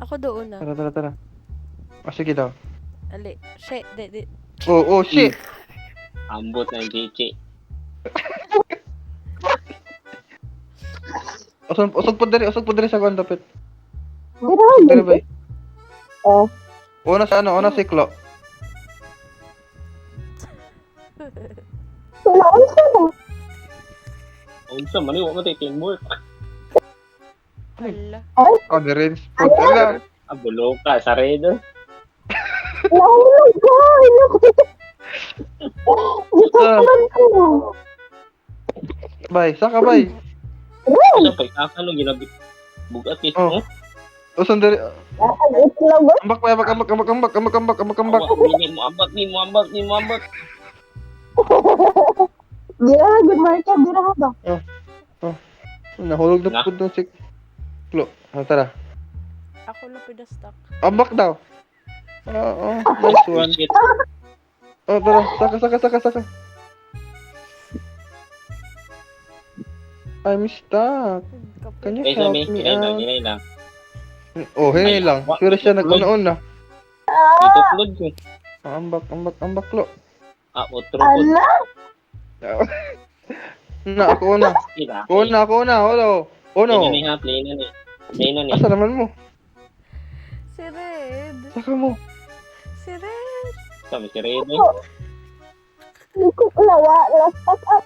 Ako doon na. Tara. Sige daw. Ali. Shit. Di. Oh, shit. Ambot ng chichi. Usog po diri sa kwan dapat. Girahan Diri din. bay. Oh. Una sa ano, una siklo. Unsa ba? Unsa man wa matay teamwork. Hala. Oh, the range. Wala. Abulo ka sa redo. Nahulog ko. Gitutulan ko. Bay, saka bay. Unsa pagkakalo ginabi. Bugat is Oh. mo. Usog diri. Ang itlog ba? Ambak. Ambak ni mo ambak. Girahan, good market. Girahan ba? Nahulog na po ng siklo. Tara. Ako lang pinastock. Ambak daw. Oo, nice one. Shit. Oh, tara. Saka. I'm stuck. Can you help me out? Hinay lang. Oh, hinay lang. Pero siya nag-una-una. Ituplod ko. Ambak, lo. Otro ko. Ala? Ako una. Ako una. Hello. Uno. Play na ni. Asa naman mo? Si Red. Saka mo. Si Red. Sabi si Redo. Hindi ko nawa. Last pack up.